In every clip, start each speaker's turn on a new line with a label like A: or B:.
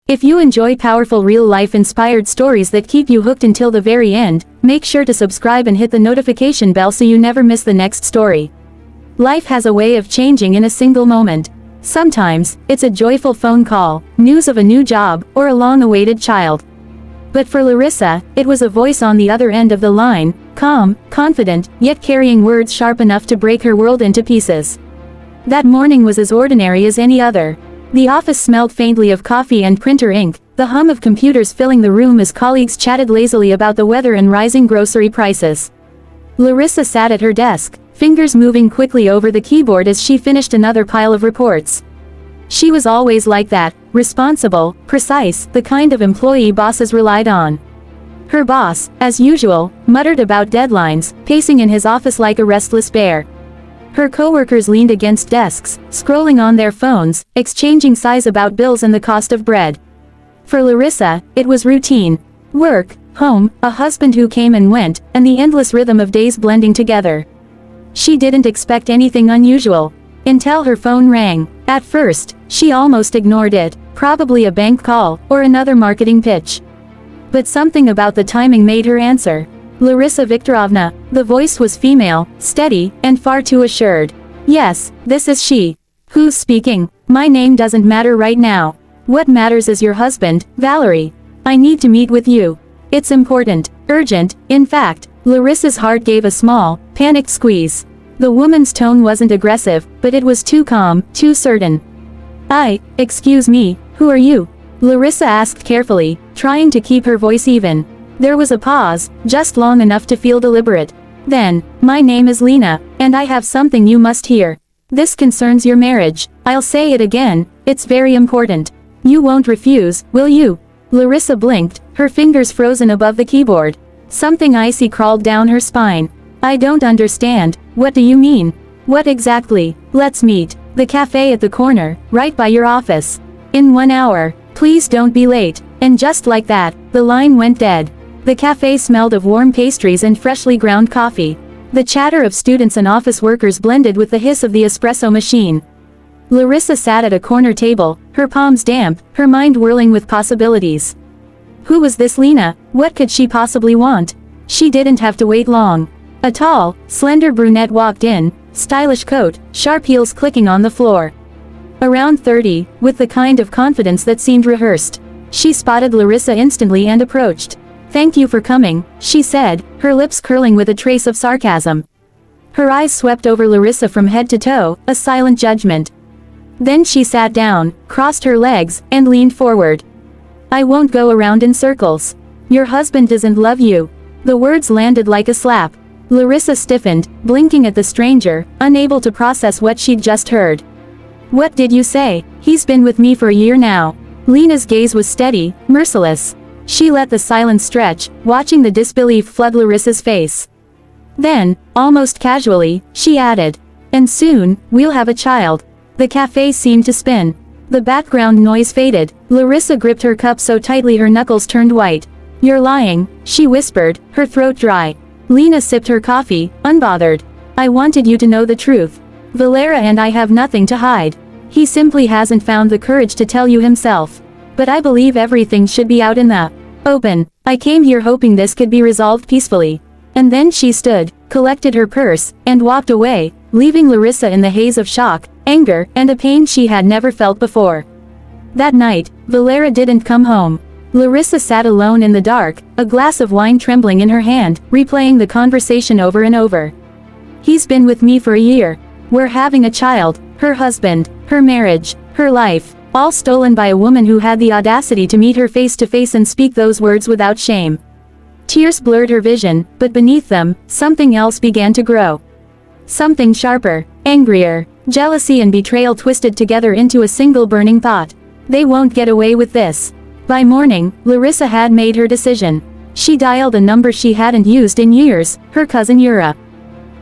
A: If you enjoy powerful real-life inspired stories that keep you hooked until the very end, make sure to subscribe and hit the notification bell so you never miss the next story. Life has a way of changing in a single moment. Sometimes, it's a joyful phone call, news of a new job, or a long-awaited child. But for Larisa, it was a voice on the other end of the line, calm, confident, yet carrying words sharp enough to break her world into pieces. That morning was as ordinary as any other. The office smelled faintly of coffee and printer ink, the hum of computers filling the room as colleagues chatted lazily about the weather and rising grocery prices. Larisa sat at her desk, fingers moving quickly over the keyboard as she finished another pile of reports. She was always like that, responsible, precise, the kind of employee bosses relied on. Her boss, as usual, muttered about deadlines, pacing in his office like a restless bear. Her coworkers leaned against desks, scrolling on their phones, exchanging sighs about bills and the cost of bread. For Larisa, it was routine. Work, home, a husband who came and went, and the endless rhythm of days blending together. She didn't expect anything unusual. Until her phone rang. At first, she almost ignored it, probably a bank call, or another marketing pitch. But something about the timing made her answer. Larisa Viktorovna. The voice was female, steady, and far too assured. Yes, this is she. Who's speaking? My name doesn't matter right now. What matters is your husband, Valerie. I need to meet with you. It's important, urgent, in fact. Larisa's heart gave a small, panicked squeeze. The woman's tone wasn't aggressive, but it was too calm, too certain. Excuse me, who are you? Larisa asked carefully, trying to keep her voice even. There was a pause, just long enough to feel deliberate. Then, my name is Lena, and I have something you must hear. This concerns your marriage. I'll say it again, it's very important. You won't refuse, will you? Larisa blinked, her fingers frozen above the keyboard. Something icy crawled down her spine. I don't understand, what do you mean? What exactly? Let's meet. The cafe at the corner, right by your office. In 1 hour. Please don't be late. And just like that, the line went dead. The cafe smelled of warm pastries and freshly ground coffee. The chatter of students and office workers blended with the hiss of the espresso machine. Larisa sat at a corner table, her palms damp, her mind whirling with possibilities. Who was this Lena? What could she possibly want? She didn't have to wait long. A tall, slender brunette walked in, stylish coat, sharp heels clicking on the floor. Around 30, with the kind of confidence that seemed rehearsed. She spotted Larisa instantly and approached. Thank you for coming, she said, her lips curling with a trace of sarcasm. Her eyes swept over Larisa from head to toe, a silent judgment. Then she sat down, crossed her legs, and leaned forward. I won't go around in circles. Your husband doesn't love you. The words landed like a slap. Larisa stiffened, blinking at the stranger, unable to process what she'd just heard. What did you say? He's been with me for a year now. Lena's gaze was steady, merciless. She let the silence stretch, watching the disbelief flood Larisa's face. Then, almost casually, she added, and soon, we'll have a child. The cafe seemed to spin. The background noise faded. Larisa gripped her cup so tightly her knuckles turned white. You're lying, she whispered, her throat dry. Lena sipped her coffee, unbothered. I wanted you to know the truth. Valera and I have nothing to hide. He simply hasn't found the courage to tell you himself. But I believe everything should be out in the open. I came here hoping this could be resolved peacefully. And then she stood, collected her purse, and walked away, leaving Larisa in the haze of shock, anger, and a pain she had never felt before. That night, Valera didn't come home. Larisa sat alone in the dark, a glass of wine trembling in her hand, replaying the conversation over and over. He's been with me for a year. We're having a child, her husband, her marriage, her life, all stolen by a woman who had the audacity to meet her face to face and speak those words without shame. Tears blurred her vision, but beneath them, something else began to grow. Something sharper, angrier. Jealousy and betrayal twisted together into a single burning thought. They won't get away with this. By morning, Larisa had made her decision. She dialed a number she hadn't used in years, her cousin Yura.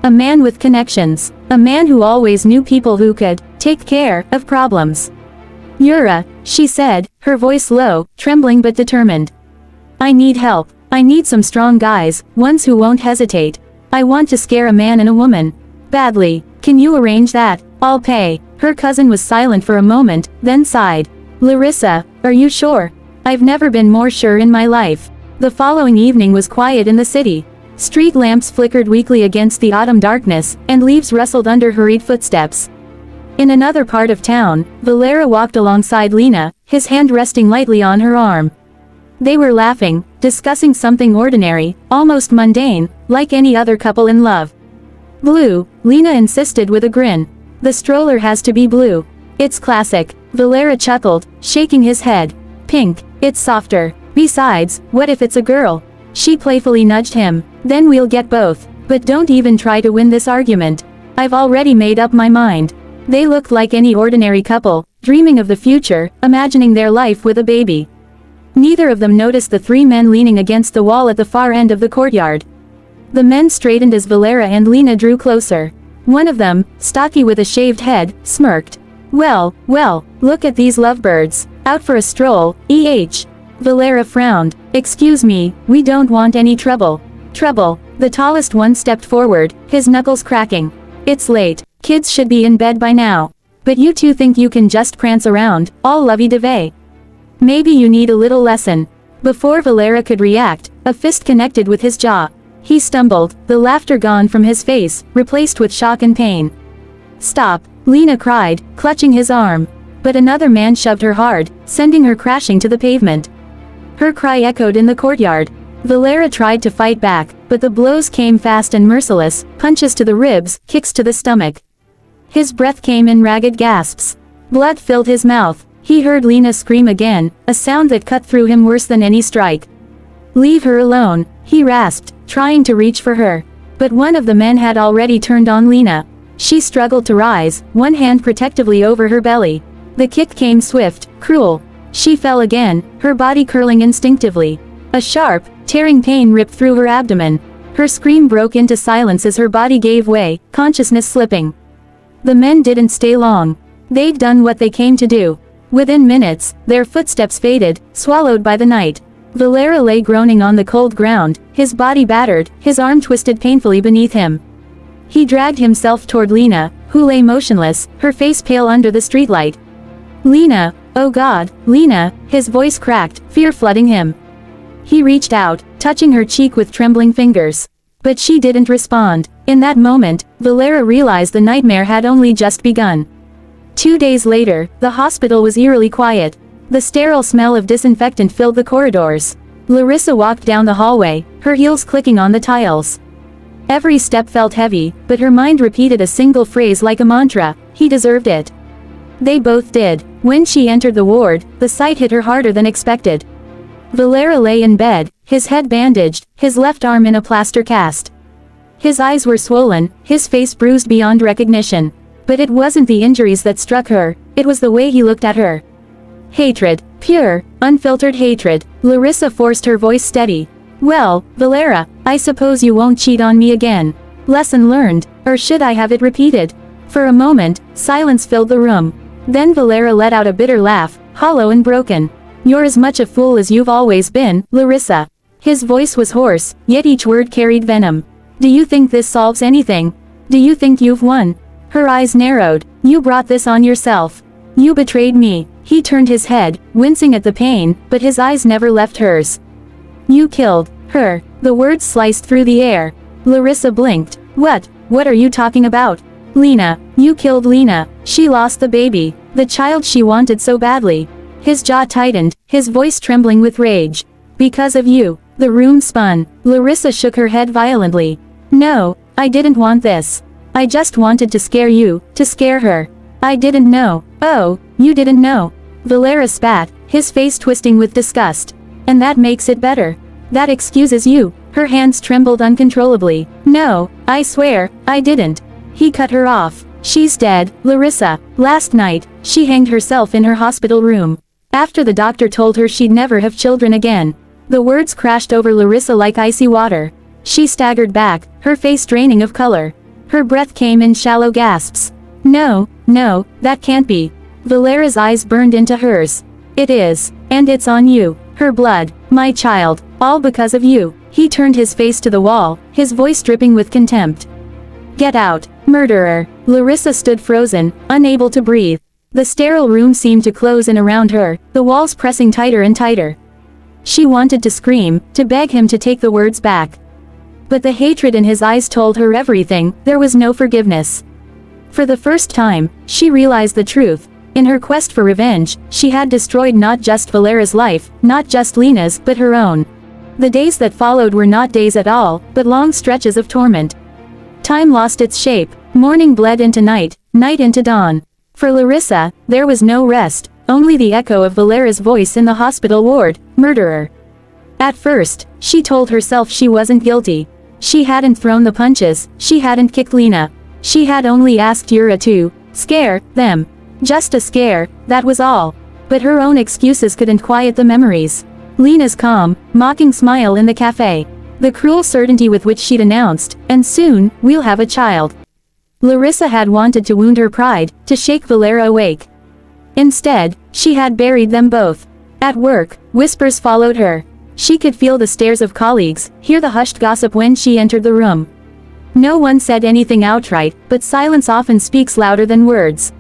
A: A man with connections. A man who always knew people who could take care of problems. Yura, she said, her voice low, trembling but determined. I need help. I need some strong guys, ones who won't hesitate. I want to scare a man and a woman. Badly. Can you arrange that? I'll pay. Her cousin was silent for a moment, then sighed. Larisa, are you sure? I've never been more sure in my life. The following evening was quiet in the city. Street lamps flickered weakly against the autumn darkness, and leaves rustled under hurried footsteps. In another part of town, Valera walked alongside Lena, his hand resting lightly on her arm. They were laughing, discussing something ordinary, almost mundane, like any other couple in love. Blue, Lena insisted with a grin. The stroller has to be blue. It's classic. Valera chuckled, shaking his head. Pink, it's softer. Besides, what if it's a girl? She playfully nudged him. Then we'll get both. But don't even try to win this argument. I've already made up my mind. They looked like any ordinary couple, dreaming of the future, imagining their life with a baby. Neither of them noticed the three men leaning against the wall at the far end of the courtyard. The men straightened as Valera and Lena drew closer. One of them, stocky with a shaved head, smirked. Well, look at these lovebirds. Out for a stroll, eh? Valera frowned. Excuse me, we don't want any trouble. Trouble. The tallest one stepped forward, his knuckles cracking. It's late. Kids should be in bed by now. But you two think you can just prance around, all lovey-dovey. Maybe you need a little lesson. Before Valera could react, a fist connected with his jaw. He stumbled, the laughter gone from his face, replaced with shock and pain. Stop, Lena cried, clutching his arm. But another man shoved her hard, sending her crashing to the pavement. Her cry echoed in the courtyard. Valera tried to fight back, but the blows came fast and merciless, punches to the ribs, kicks to the stomach. His breath came in ragged gasps. Blood filled his mouth. He heard Lena scream again, a sound that cut through him worse than any strike. Leave her alone, he rasped, trying to reach for her. But one of the men had already turned on Lena. She struggled to rise, one hand protectively over her belly. The kick came swift, cruel. She fell again, her body curling instinctively. A sharp, tearing pain ripped through her abdomen. Her scream broke into silence as her body gave way, consciousness slipping. The men didn't stay long. They'd done what they came to do. Within minutes, their footsteps faded, swallowed by the night. Valera lay groaning on the cold ground, his body battered, his arm twisted painfully beneath him. He dragged himself toward Lena, who lay motionless, her face pale under the streetlight. Lena, oh God, Lena, his voice cracked, fear flooding him. He reached out, touching her cheek with trembling fingers. But she didn't respond. In that moment, Valera realized the nightmare had only just begun. 2 days later, the hospital was eerily quiet. The sterile smell of disinfectant filled the corridors. Larisa walked down the hallway, her heels clicking on the tiles. Every step felt heavy, but her mind repeated a single phrase like a mantra: he deserved it. They both did. When she entered the ward, the sight hit her harder than expected. Valera lay in bed, his head bandaged, his left arm in a plaster cast. His eyes were swollen, his face bruised beyond recognition. But it wasn't the injuries that struck her, it was the way he looked at her. Hatred. Pure, unfiltered hatred. Larisa forced her voice steady. Well, Valera, I suppose you won't cheat on me again. Lesson learned, or should I have it repeated? For a moment, silence filled the room. Then Valera let out a bitter laugh, hollow and broken. You're as much a fool as you've always been, Larisa. His voice was hoarse, yet each word carried venom. Do you think this solves anything? Do you think you've won? Her eyes narrowed. You brought this on yourself. You betrayed me. He turned his head, wincing at the pain, but his eyes never left hers. You killed her. The words sliced through the air. Larisa blinked. What are you talking about? Lena, you killed Lena. She lost the baby, the child she wanted so badly. His jaw tightened, his voice trembling with rage. Because of you. The room spun. Larisa shook her head violently. No, I didn't want this. I just wanted to scare you, to scare her. I didn't know. Oh, you didn't know. Valera spat, his face twisting with disgust. And that makes it better. That excuses you. Her hands trembled uncontrollably. No, I swear, I didn't. He cut her off. She's dead, Larisa. Last night, she hanged herself in her hospital room. After the doctor told her she'd never have children again. The words crashed over Larisa like icy water. She staggered back, her face draining of color. Her breath came in shallow gasps. No, that can't be. Valera's eyes burned into hers. It is. And it's on you. Her blood. My child. All because of you. He turned his face to the wall, his voice dripping with contempt. Get out. Murderer. Larisa stood frozen, unable to breathe. The sterile room seemed to close in around her, the walls pressing tighter and tighter. She wanted to scream, to beg him to take the words back. But the hatred in his eyes told her everything. There was no forgiveness. For the first time, she realized the truth. In her quest for revenge, she had destroyed not just Valera's life, not just Lena's, but her own. The days that followed were not days at all, but long stretches of torment. Time lost its shape, morning bled into night, night into dawn. For Larisa, there was no rest, only the echo of Valera's voice in the hospital ward, "Murderer." At first, she told herself she wasn't guilty. She hadn't thrown the punches, she hadn't kicked Lena. She had only asked Yura to scare them. Just a scare, that was all. But her own excuses couldn't quiet the memories. Lena's calm, mocking smile in the cafe. The cruel certainty with which she'd announced, "And soon, we'll have a child." Larisa had wanted to wound her pride, to shake Valera awake. Instead, she had buried them both. At work, whispers followed her. She could feel the stares of colleagues, hear the hushed gossip when she entered the room. No one said anything outright, but silence often speaks louder than words.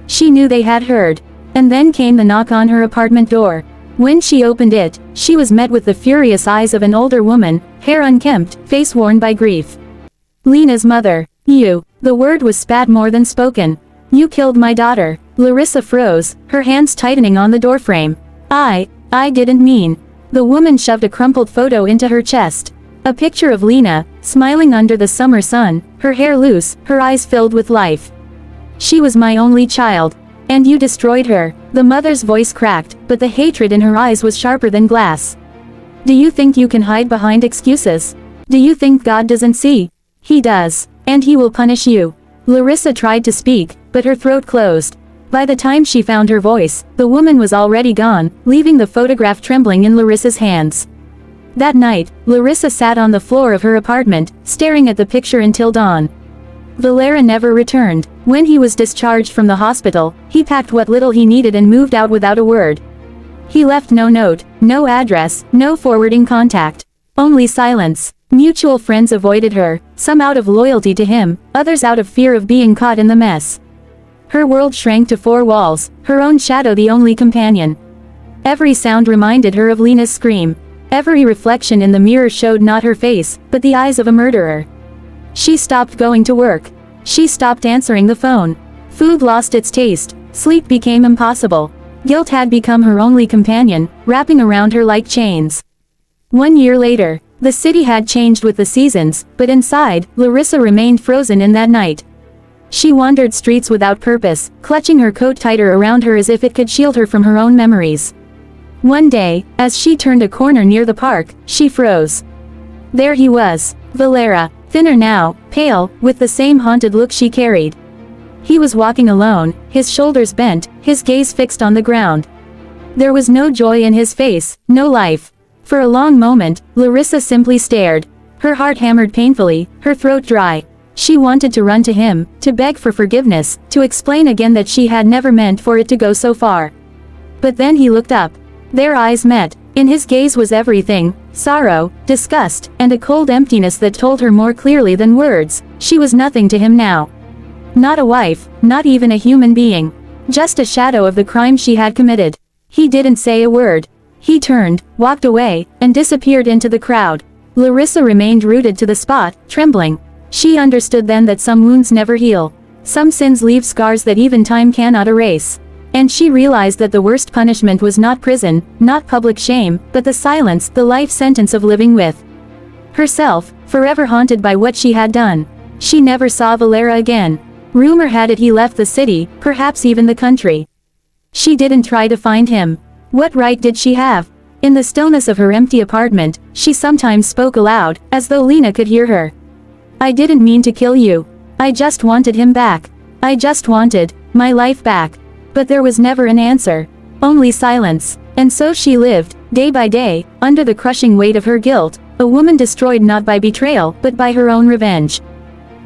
A: She knew they had heard. And then came the knock on her apartment door. When she opened it, she was met with the furious eyes of an older woman, hair unkempt, face worn by grief. Lena's mother. "You." The word was spat more than spoken. "You killed my daughter." Larisa froze, her hands tightening on the doorframe. I didn't mean." The woman shoved a crumpled photo into her chest. A picture of Lena, smiling under the summer sun, her hair loose, her eyes filled with life. "She was my only child. And you destroyed her." The mother's voice cracked, but the hatred in her eyes was sharper than glass. "Do you think you can hide behind excuses? Do you think God doesn't see? He does. And he will punish you." Larisa tried to speak, but her throat closed. By the time she found her voice, the woman was already gone, leaving the photograph trembling in Larisa's hands. That night, Larisa sat on the floor of her apartment, staring at the picture until dawn. Valera never returned. When he was discharged from the hospital, he packed what little he needed and moved out without a word. He left no note, no address, no forwarding contact. Only silence. Mutual friends avoided her, some out of loyalty to him, others out of fear of being caught in the mess. Her world shrank to four walls, her own shadow the only companion. Every sound reminded her of Lena's scream. Every reflection in the mirror showed not her face, but the eyes of a murderer. She stopped going to work. She stopped answering the phone. Food lost its taste, sleep became impossible. Guilt had become her only companion, wrapping around her like chains. 1 year later, the city had changed with the seasons, but inside, Larisa remained frozen in that night. She wandered streets without purpose, clutching her coat tighter around her as if it could shield her from her own memories. One day, as she turned a corner near the park, she froze. There he was, Valera, thinner now, pale, with the same haunted look she carried. He was walking alone, his shoulders bent, his gaze fixed on the ground. There was no joy in his face, no life. For a long moment, Larisa simply stared. Her heart hammered painfully, her throat dry. She wanted to run to him, to beg for forgiveness, to explain again that she had never meant for it to go so far. But then he looked up. Their eyes met. In his gaze was everything, sorrow, disgust, and a cold emptiness that told her more clearly than words, she was nothing to him now. Not a wife, not even a human being. Just a shadow of the crime she had committed. He didn't say a word. He turned, walked away, and disappeared into the crowd. Larisa remained rooted to the spot, trembling. She understood then that some wounds never heal. Some sins leave scars that even time cannot erase. And she realized that the worst punishment was not prison, not public shame, but the silence, the life sentence of living with herself, forever haunted by what she had done. She never saw Valera again. Rumor had it he left the city, perhaps even the country. She didn't try to find him. What right did she have? In the stillness of her empty apartment, she sometimes spoke aloud, as though Lena could hear her. "I didn't mean to kill you. I just wanted him back. I just wanted my life back." But there was never an answer. Only silence. And so she lived, day by day, under the crushing weight of her guilt, a woman destroyed not by betrayal, but by her own revenge.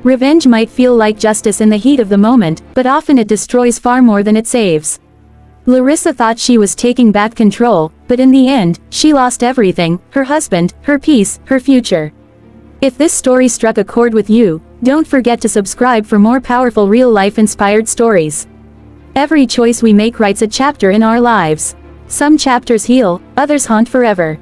A: Revenge might feel like justice in the heat of the moment, but often it destroys far more than it saves. Larisa thought she was taking back control, but in the end, she lost everything, her husband, her peace, her future. If this story struck a chord with you, don't forget to subscribe for more powerful real-life inspired stories. Every choice we make writes a chapter in our lives. Some chapters heal, others haunt forever.